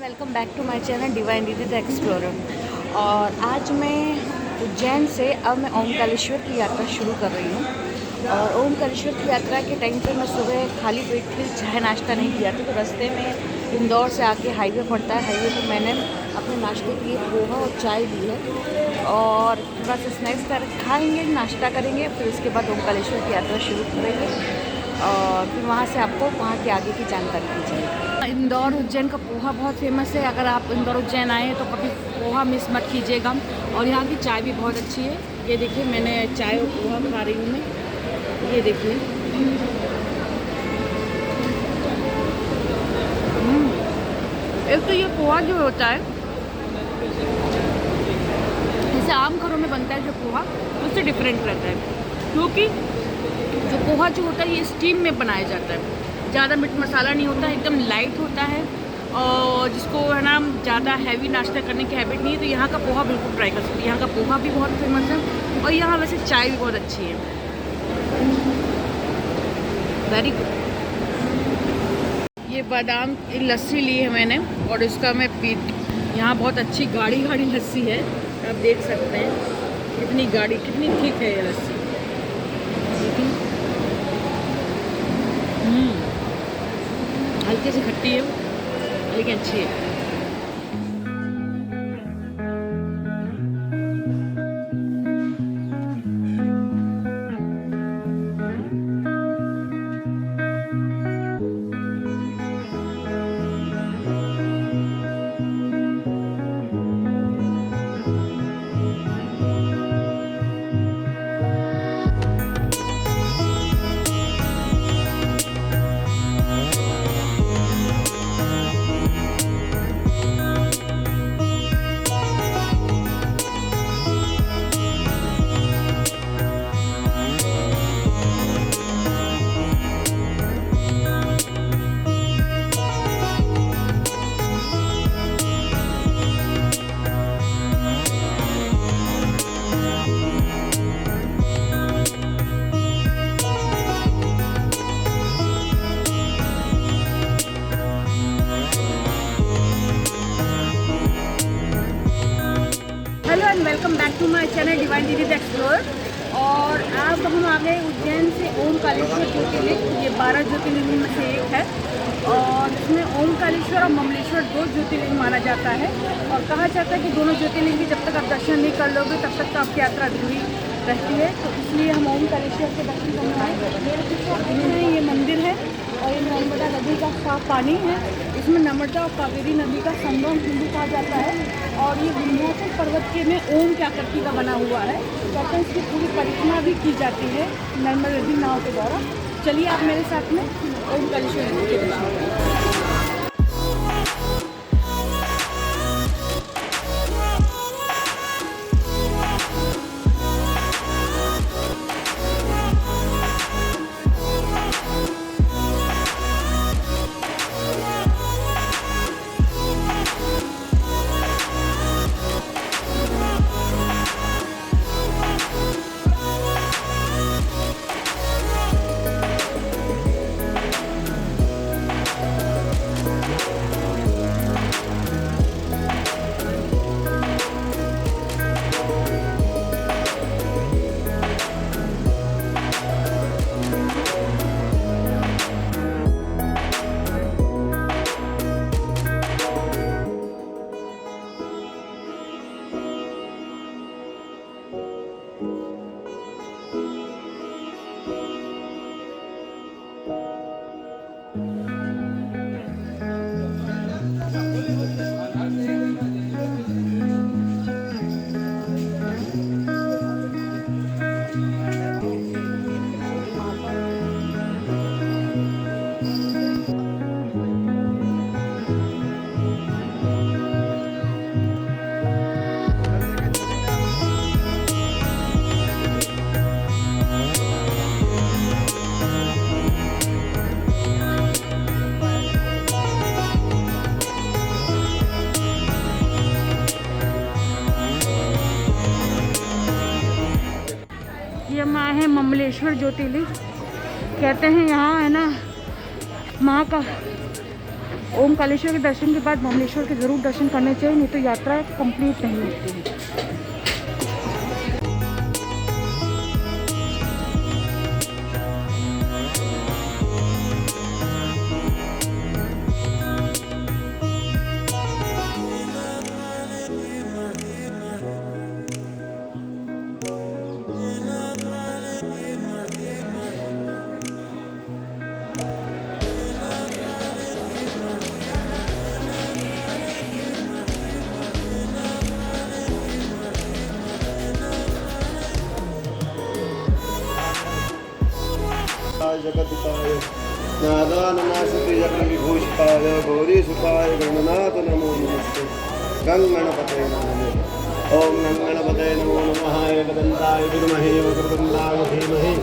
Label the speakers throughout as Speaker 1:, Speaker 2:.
Speaker 1: Welcome back to my channel divine Didi the explorer. और आज मैं उज्जैन से अब मैं ओमकारेश्वर की यात्रा शुरू कर रही हूँ। और ओमकारेश्वर की यात्रा के टाइम पे मैं सुबह खाली पेट थी, चाय नाश्ता नहीं किया था। तो रास्ते में इंदौर से आके हाईवे पड़ता है, हाईवे पर मैंने अपने नाश्ते के लिए पोहा और चाय ली है। और थोड़ा सा स्नैक्स खाएँगे, नाश्ता करेंगे, फिर उसके बाद ओमकारेश्वर की यात्रा शुरू करेंगे। और फिर वहाँ से आपको वहाँ के आगे की जानकारी दी जाएगी। इंदौर उज्जैन का पोहा बहुत फेमस है। अगर आप इंदौर उज्जैन आए हैं तो कभी पोहा मिस मत कीजिएगा। और यहाँ की चाय भी बहुत अच्छी है। ये देखिए, मैंने चाय और पोहा खा रही हूँ मैं। ये देखिए, एक तो ये पोहा जो होता है, जैसे आम घरों में बनता है जो पोहा, उससे डिफरेंट रहता है। क्योंकि जो पोहा जो होता है ये स्टीम में बनाया जाता है, ज़्यादा मिर्च मसाला नहीं होता है, एकदम लाइट होता है। और जिसको है ना ज़्यादा हैवी नाश्ता करने की हैबिट नहीं है तो यहाँ का पोहा बिल्कुल ट्राई कर सकते हैं। यहाँ का पोहा भी बहुत फेमस है और यहाँ वैसे चाय भी बहुत अच्छी है। Very good. ये बादाम की लस्सी ली है मैंने और इसका मैं यहाँ बहुत अच्छी गाढ़ी गाढ़ी लस्सी है। आप देख सकते हैं कितनी गाढ़ी, कितनी थिक है ये लस्सी। हल्की सी खट्टी है लेकिन अच्छी है। Hello and welcome back to my channel divine Didi the explorer. और आज हम आ गए उज्जैन से ओमकारेश्वर ज्योतिर्लिंग। ये 12 ज्योतिर्लिंग में से एक है और इसमें ओमकारेश्वर और ममलेश्वर 2 ज्योतिर्लिंग माना जाता है। और कहा जाता है कि दोनों ज्योतिर्लिंग की जब तक आप दर्शन नहीं कर लोगे तब तक तो आपकी यात्रा अधूरी रहती है। तो इसलिए हम ओमकारेश्वर के दर्शन करने आए। ये मंदिर है और ये नर्मदा नदी का साफ पानी है। इसमें नर्मदा और कावेरी नदी का संगम हिंदू कहा जाता है। और ये विंध्याचल पर्वत के में ओम की आकृति का बना हुआ है। कहते हैं इसकी पूरी परिक्रमा भी की जाती है नर्मदा नदी नाव के द्वारा। चलिए आप मेरे साथ में ओमकारेश्वर के दर्शन करें। हम आए हैं ममलेश्वर ज्योतिर्लिंग। कहते हैं यहाँ है ना माँ का ओमकालेश्वर के दर्शन के बाद बमलेश्वर के ज़रूर दर्शन करने चाहिए, नहीं तो यात्रा कंप्लीट नहीं होती है।
Speaker 2: जगतिकाय नागाननाशति जगविभूषिताय गौरीसुताय गणनाथ नमो नमस्ते। गंगणपतये नमः। ओम गंगणपतये नमो नमः। एकदन्ताय विद्महे वक्रतुण्डाय धीमहि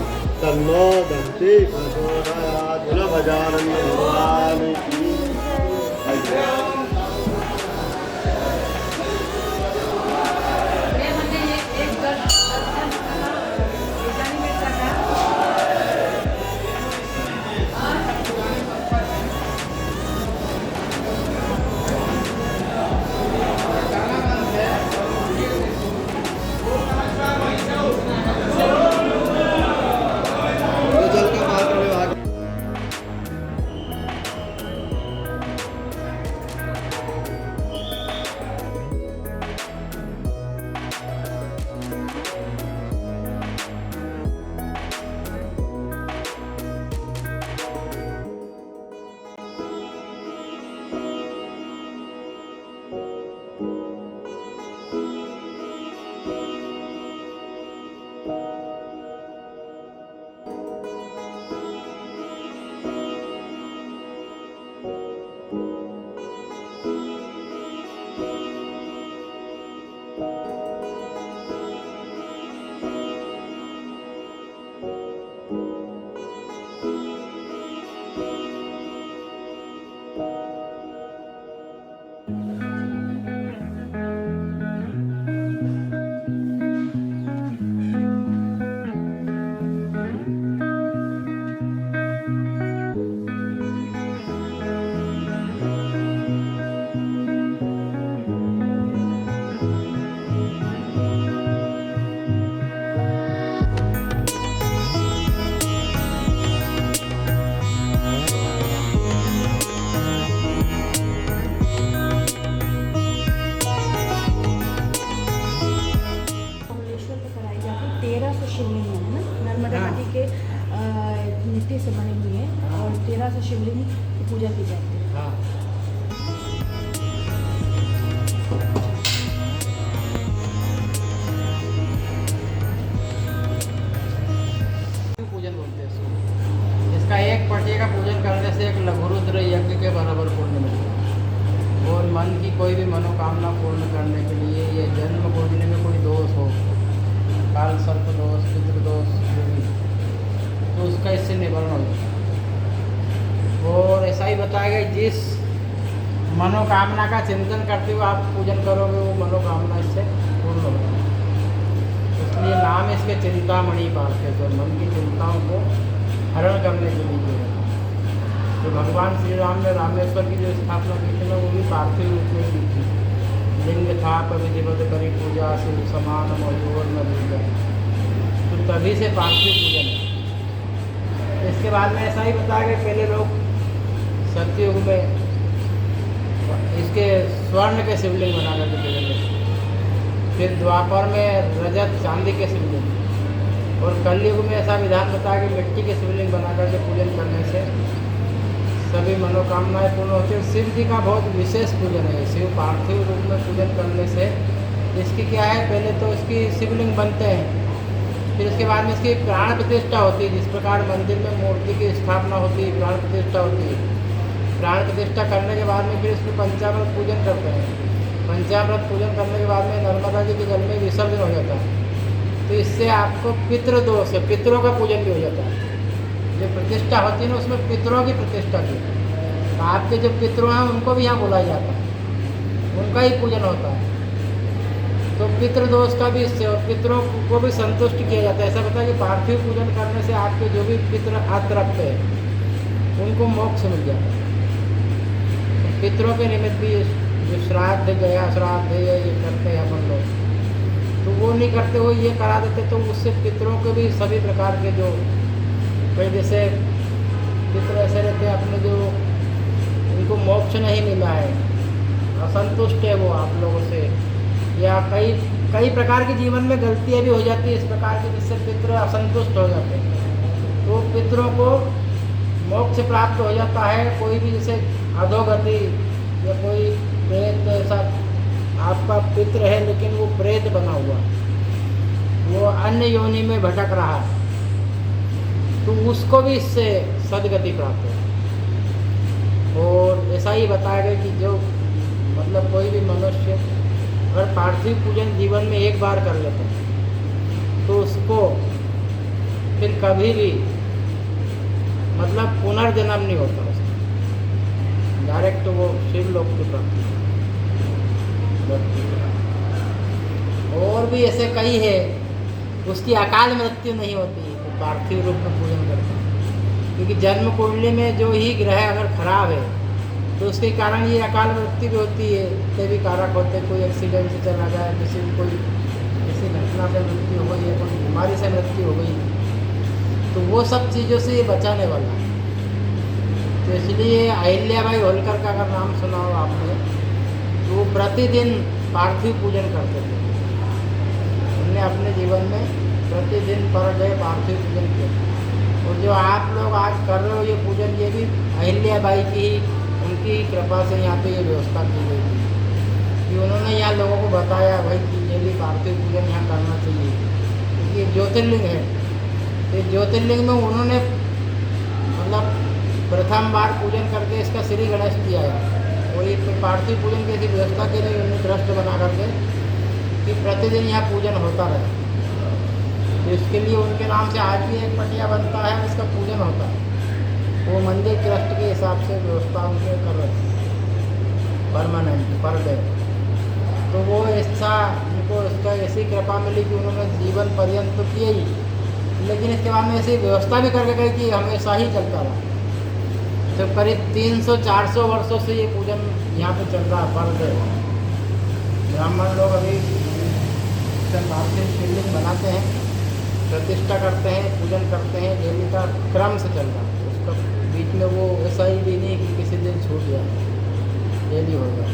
Speaker 2: तन्नो दन्ति प्रचोदयात्। भजानन भगवान की जय।
Speaker 1: मिट्टी से बनी हुई है और 1300 शिवलिंग की पूजा की जाती है।
Speaker 2: हाँ।
Speaker 3: पूजन बोलते हैं इसका एक पट्टे का पूजन करने से एक लघुरुद्र यज्ञ के बराबर पुण्य मिलता है। और मन की कोई भी मनोकामना पूर्ण करने के लिए ये जन्म पूजने में कोई दोष हो, काल सर्प दोष, पितृदोष जो भी, तो उसका इससे निवारण हो जाता है। और ऐसा ही बताया गया जिस मनोकामना का चिंतन करते हुए आप पूजन करोगे वो मनोकामना इससे पूर्ण होगी। इसलिए नाम इसके चिंतामणि पार्थिव, तो मन की चिंताओं को हरण करने के लिए जो भगवान श्री राम ने रामेश्वर की जो स्थापना की थी ना वो भी पार्थिव रूप में की थी। लिंग था विधिवत करी पूजा से समान मयूर न दूजा, तो तभी से पार्थिव पूजन है। इसके बाद में ऐसा ही बताया कि पहले लोग सत्ययुग में इसके स्वर्ण के शिवलिंग बना करके पूजन करते, फिर द्वापर में रजत चांदी के शिवलिंग, और कलयुग में ऐसा विधान बताया कि मिट्टी के शिवलिंग बना करके पूजन करने से सभी मनोकामनाएं पूर्ण होती है। शिव जी का बहुत विशेष पूजन है। शिव पार्थिव रूप में पूजन करने से इसकी क्या है, पहले तो इसकी शिवलिंग बनते हैं, फिर उसके बाद में इसकी प्राण प्रतिष्ठा होती है। जिस प्रकार मंदिर में मूर्ति की स्थापना होती है, प्राण प्रतिष्ठा होती है। प्राण प्रतिष्ठा करने के बाद में फिर इसमें पंचामृत पूजन करते हैं। पंचामृत पूजन करने के बाद में नर्मदा जी के जल में विसर्जन हो जाता है। तो इससे आपको पितृदोष है, पितरों का पूजन भी हो जाता है। जो प्रतिष्ठा होती है ना उसमें पितरों की प्रतिष्ठा की, तो आपके जो पितरों हैं उनको भी यहाँ बुलाया जाता है, उनका ही पूजन होता है। तो पितृदोष का भी इससे, और पितरों को भी संतुष्ट किया जाता है। ऐसा पता है कि पार्थिव पूजन करने से आपके जो भी पितृ आतृप्त है उनको मोक्ष मिल जाता है। पितरों के निमित्त भी जो श्राद्ध गया श्राद्ध है ये करते हैं अपन लोग, तो वो नहीं करते हुए ये करा देते, तो उससे पितरों के भी सभी प्रकार के जो कोई जैसे पितर ऐसे रहते हैं अपने जो उनको मोक्ष नहीं मिला है, असंतुष्ट है वो आप लोगों से, या कई प्रकार की जीवन में गलतियाँ भी हो जाती है इस प्रकार की जिससे पितर असंतुष्ट हो जाते हैं, तो पितरों को मोक्ष प्राप्त हो जाता है। कोई भी जैसे अधोगति या कोई प्रेत ऐसा आपका पितर है लेकिन वो प्रेत बना हुआ, वो अन्य योनि में भटक रहा है, तो उसको भी इससे सदगति प्राप्त है। और ऐसा ही बताया गया कि जो मतलब कोई भी मनुष्य अगर पार्थिव पूजन जीवन में एक बार कर लेता है तो उसको फिर कभी भी मतलब पुनर्जन्म नहीं होता उसका, डायरेक्ट वो शिवलोक की प्राप्ति। और भी ऐसे कई है उसकी अकाल मृत्यु नहीं होती तो पार्थिव रूप में पूजन करते हैं, क्योंकि जन्म कुंडली में जो ही ग्रह अगर खराब है तो उसके कारण ये अकाल मृत्यु भी होती है, इसके भी कारक होते हैं। कोई एक्सीडेंट से चला जाए, किसी को कोई किसी घटना से मृत्यु हो गई है, कोई बीमारी से मृत्यु हो गई, तो वो सब चीज़ों से ये बचाने वाला है। तो इसलिए अहिल्याबाई होलकर का अगर नाम सुना हो आपने, तो वो प्रतिदिन पार्थिव पूजन करते थे। उन्होंने अपने जीवन में प्रतिदिन पर डे पार्थिव पूजन किया। और जो आप लोग आज कर रहे हो ये पूजन, ये भी अहिल्याबाई की उनकी कृपा से यहाँ पे ये व्यवस्था की गई थी कि उन्होंने यहाँ लोगों को बताया भाई कि ये भी पार्थिव पूजन यहाँ करना चाहिए, क्योंकि ये ज्योतिर्लिंग है। ये ज्योतिर्लिंग में उन्होंने मतलब प्रथम बार पूजन करके इसका श्री गणेश किया है, और ये पार्थिव पूजन की ऐसी व्यवस्था के लिए उन्होंने ट्रस्ट बना करके कि प्रतिदिन यहाँ पूजन होता रहे। तो इसके लिए उनके नाम से आज भी एक पटिया बनता है, इसका पूजन होता है। वो मंदिर ट्रस्ट के हिसाब से व्यवस्था उनके कर रहे थे परमानेंट पर डे। तो वो ऐसा उनको इसका ऐसी कृपा मिली कि उन्होंने जीवन पर्यंत तो किया ही, लेकिन इसके बाद में ऐसी व्यवस्था भी करके गई कि हमेशा ही चलता रहा। तो करीब 300-400 वर्षों से ये पूजन यहाँ पे चल रहा है पर डे। ब्राह्मण लोग अभी पार्थिव शिवलिंग बनाते हैं, प्रतिष्ठा करते हैं, पूजन करते हैं, डेली का क्रम से चल रहा है। उसका बीच में वो ऐसा ही भी नहीं कि किसी दिन छूट गया, डेली होगा।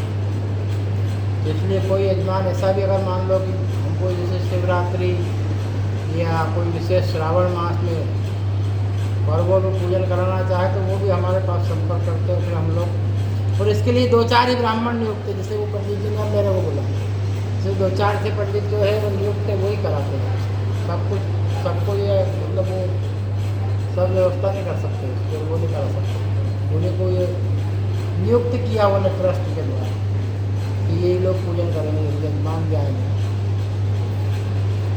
Speaker 3: तो इसलिए कोई यजमान ऐसा भी अगर मान लो कि हमको जैसे शिवरात्रि या कोई विशेष श्रावण मास में पर्वों में पूजन कराना चाहे तो वो भी हमारे पास संपर्क करते हैं, फिर हम लोग। और इसके लिए 2-4 ही ब्राह्मण नियुक्त है, जैसे वो पंडित जी ने मेरे को बोला, सिर्फ 2-4 से पंडित जो है वो नियुक्त है, वही कराते हैं सब कुछ। सबको ये मतलब वो सब व्यवस्था नहीं कर सकते, उसको वो नहीं करा सकते। उन्हें को ये नियुक्त किया उन्हें ट्रस्ट के द्वारा कि यही लोग पूजन करेंगे, यजमान जाएंगे।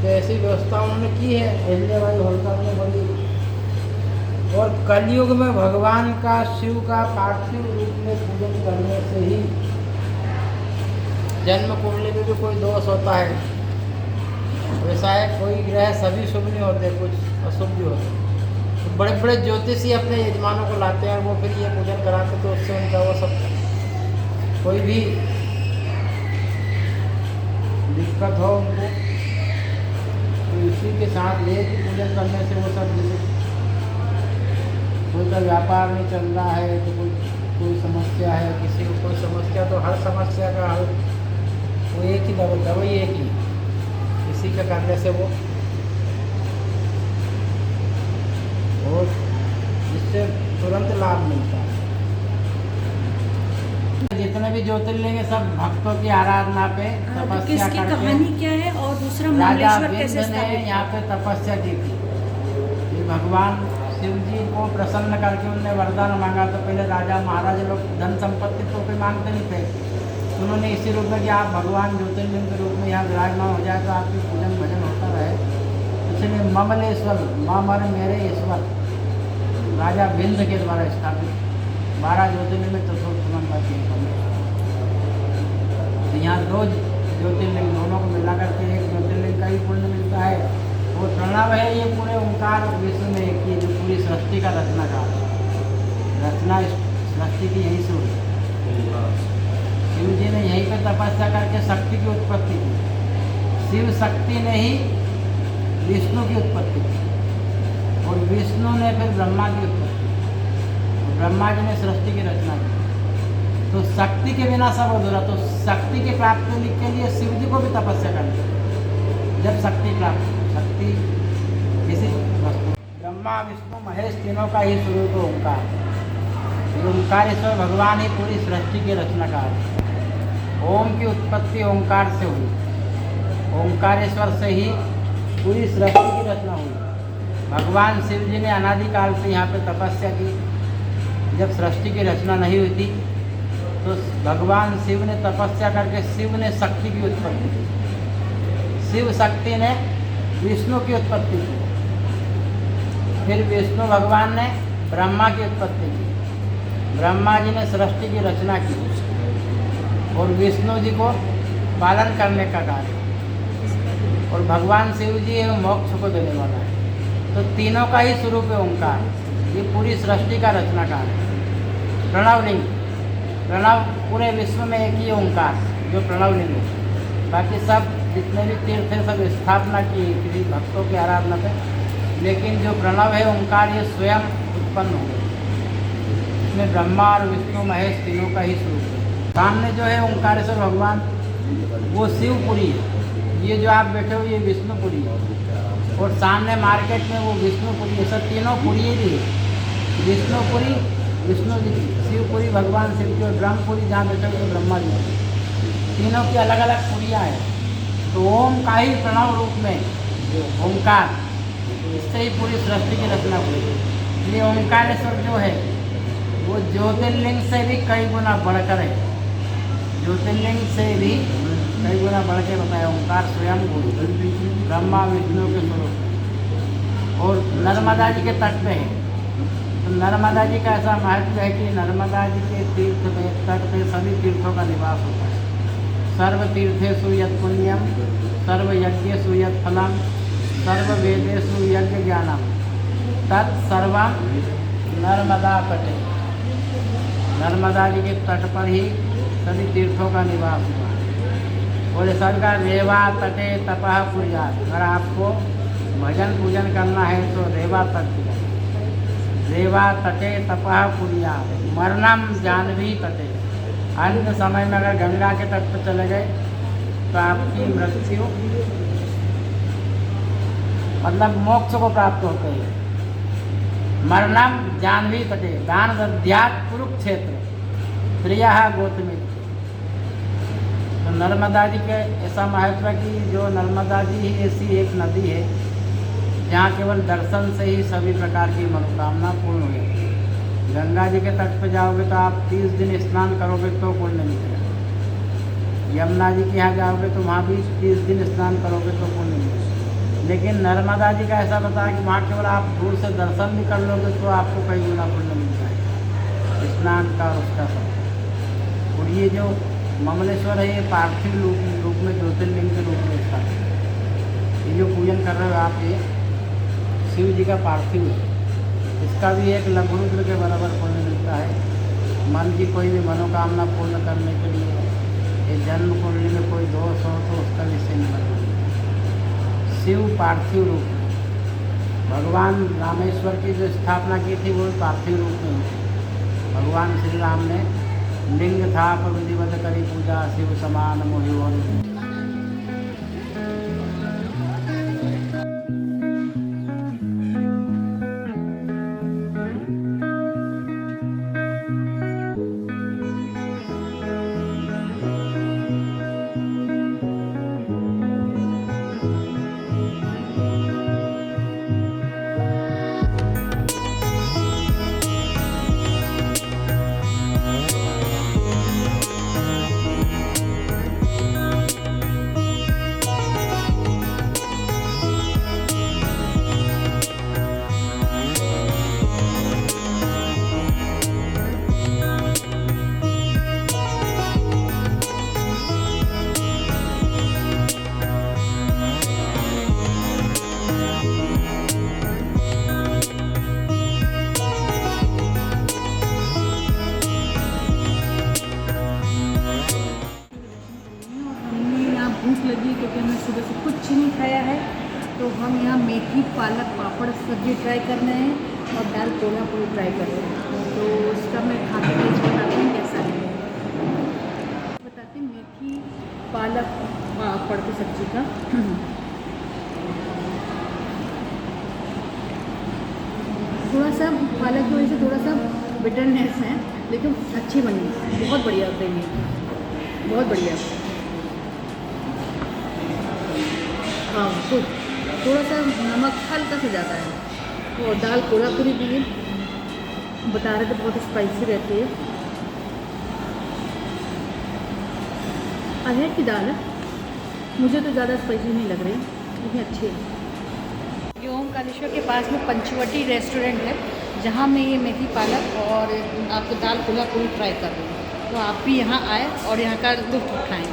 Speaker 3: तो ऐसी व्यवस्था उन्होंने की है अहिल्याबाई होलकर ने बड़ी। और कलयुग में भगवान का, शिव का पार्थिव रूप में पूजन करने से ही जन्म कुंडली में भी कोई दोष होता है। वैसा है कोई ग्रह सभी शुभ नहीं होते, कुछ अशुभ भी होते। तो बड़े बड़े ज्योतिषी अपने यजमानों को लाते हैं और वो फिर ये पूजन कराते, तो उससे उनका वो सब कोई भी दिक्कत हो उनको, तो इसी के साथ ये पूजन करने से वो सब, जैसे कोई का व्यापार नहीं चल रहा है तो कोई समस्या है, किसी को कोई समस्या, तो हर समस्या का हल वो एक ही दवाई एक ही, इसी का करने से वो और इससे तुरंत लाभ मिलता है। जितने भी ज्योतिर्लिंग है सब भक्तों की आराधना पे तपस्या
Speaker 1: किसकी
Speaker 3: करके,
Speaker 1: कहानी क्या है और दूसरा
Speaker 3: राजा
Speaker 1: मंगलेश्वर कैसे
Speaker 3: विंध्य ने
Speaker 1: स्थापित
Speaker 3: यहाँ पे तपस्या की थी। ये भगवान शिव जी को प्रसन्न करके उन्होंने वरदान मांगा। तो पहले राजा महाराज लोग धन संपत्ति तो कोई मांगते नहीं थे, उन्होंने इसी रूप में कि आप भगवान ज्योतिर्लिंग के रूप में यहाँ विराजमान हो जाए तो आपकी पूजन भजन होता रहे। इसलिए ममलेश्वर, ममर मेरे ईश्वर, राजा विंध्य के द्वारा स्थापित 12 ज्योतिर्लिंग में चतुर्थ नंबर की। तो यहाँ 2 ज्योतिर्लिंग दोनों को मिला करके एक ज्योतिर्लिंग का ही पुण्य मिलता है। वो प्रणव है, ये पूरे ओंकार विश्व में एक ही जो पूरी सृष्टि का रचना का रचना सृष्टि की यही से हुई। शिव जी ने यहीं पे तपस्या करके शक्ति की उत्पत्ति की। शिव शक्ति ने ही विष्णु की उत्पत्ति की और विष्णु ने फिर ब्रह्मा की उत्पत्ति की और ब्रह्मा जी ने सृष्टि की रचना की। तो शक्ति के बिना सब अधूरा। तो शक्ति की प्राप्ति के लिए शिव जी को भी तपस्या करनी है। जब शक्ति प्राप्त हो, शक्ति किसी वस्तु, ब्रह्मा विष्णु महेश तीनों का ही स्वरूप ओंकार। ओंकारेश्वर भगवान ही पूरी सृष्टि की रचनाकार है। ओम की उत्पत्ति ओंकार से हुई। ओंकारेश्वर से ही पूरी सृष्टि की रचना हुई। भगवान शिव जी ने अनादिकाल से यहाँ पे तपस्या की। जब सृष्टि की रचना नहीं हुई थी तो भगवान शिव ने तपस्या करके शिव ने शक्ति की उत्पत्ति की। शिव शक्ति ने विष्णु की उत्पत्ति की। फिर विष्णु भगवान ने ब्रह्मा की उत्पत्ति की। ब्रह्मा जी ने सृष्टि की रचना की और विष्णु जी को पालन करने का कार्य, और भगवान शिव जी मोक्ष को देने वाला है। तो तीनों का ही स्वरूप है ओंकार। ये पूरी सृष्टि का रचनाकार है। प्रणव लिंग, प्रणव पूरे विश्व में एक ही ओंकार जो प्रणव लिंग है। बाकी सब जितने भी तीर्थ है सब स्थापना की किसी भक्तों की आराधना पे, लेकिन जो प्रणव है ओंकार ये स्वयं उत्पन्न हो गए। इसमें ब्रह्मा और विष्णु महेश तीनों का ही स्वरूप है। सामने जो है ओंकारेश्वर भगवान वो शिवपुरी है। ये जो आप बैठे हो ये विष्णुपुरी है और सामने मार्केट में वो विष्णुपुरी है। सब तीनों पुरी ही है। विष्णुपुरी विष्णु जी की, शिवपुरी भगवान शिव की और ब्रह्मपुरी जहाँ बैठे हुए ब्रह्मा जी की। तीनों की अलग अलग पुरियाँ हैं। तो ओम का ही प्रणव रूप में ओंकार, इससे ही पूरी सृष्टि की रचना हुई। ये ओंकारेश्वर जो है वो ज्योतिर्लिंग से भी कई गुना बढ़कर है। ज्योतिर्लिंग से भी कई गुना बढ़ के बताया। ओंकार स्वयं गुरु ब्रह्मा विष्णु के स्वरूप और नर्मदा जी के तट पे है। तो नर्मदा जी का ऐसा महत्व है कि नर्मदा जी के तीर्थ पे तट पे सभी तीर्थों का निवास होता है। सर्व तीर्थेषु यत् पुण्यम सर्व यज्ञेषु यत् फलम सर्व वेदेषु यज्ञ ज्ञानम तत्सर्वम नर्मदा तटे। नर्मदा जी के तट पर ही सभी तीर्थों का निवास हुआ है। और सबका रेवा तटे तपः कुर्यात्। अगर आपको भजन पूजन करना है तो रेवा तट जाए। रेवा तटे तपः कुर्यात् मरणम जानवी तटे। अन्य समय में अगर गंगा के तट पर चले गए तो आपकी मृत्यु मतलब मोक्ष को प्राप्त होते हैं। मरणम जानवी तटे दान दध्यात् कुरुक्षेत्र प्रिया गौतमी। तो नर्मदा जी के ऐसा महत्व है कि जो नर्मदा जी ही ऐसी एक नदी है जहाँ केवल दर्शन से ही सभी प्रकार की मनोकामना पूर्ण हुई। गंगा जी के तट पर जाओगे तो आप 30 दिन स्नान करोगे तो पुण्य मिलेगा। यमुना जी के यहाँ जाओगे तो वहाँ भी 30 दिन स्नान करोगे तो पुण्य मिलेगा। लेकिन नर्मदा जी का ऐसा बताया कि वहाँ केवल आप दूर से दर्शन भी कर लोगे तो आपको कई गुना पुण्य मिल जाएगा स्नान का और उसका सब। और ये जो ममलेश्वर है ये पार्थिव रूप में ज्योतिर्लिंग के रूप में इसका ये जो पूजन कर रहे हो आप, ये शिव जी का पार्थिव है। इसका भी एक लघु रुद्र के बराबर पुण्य मिलता है। मन की कोई भी मनोकामना पूर्ण करने के लिए ये जन्म कुंडली में कोई दोष हो तो उसका भी सिंह बना। शिव पार्थिव रूप में भगवान रामेश्वर की जो स्थापना की थी वो पार्थिव रूप में हुई। भगवान श्री राम ने लिंग था पर विधिवत करी पूजा शिव समान मोहि और
Speaker 1: सब्जी ट्राई करना है और दाल कोल्हापुरी ट्राई करना है। तो उसका मैं खा के टेस्ट बताती हूँ कैसा है। बताती हूँ मेथी पालक पड़ की सब्जी का। थोड़ा सा पालक की वजह से थोड़ा सा बिटरनेस है, लेकिन अच्छी बनी, बहुत बढ़िया बनी, बहुत बढ़िया। हाँ, तो थोड़ा सा नमक हल्का सा ज़्यादा है। और दाल कोल्हापुरी भी बता रहे थे बहुत स्पाइसी रहती है। अरहर की दाल है, मुझे तो ज़्यादा स्पाइसी नहीं लग रही, लेकिन अच्छी है। ये ओमकारेश्वर के पास में पंचवटी रेस्टोरेंट है, जहाँ मैं ये मेथी पालक और आपको दाल कोल्हापुरी ट्राई कर रही हूँ। तो आप भी यहाँ आए और यहाँ का लुत्फ़ उठाएँ।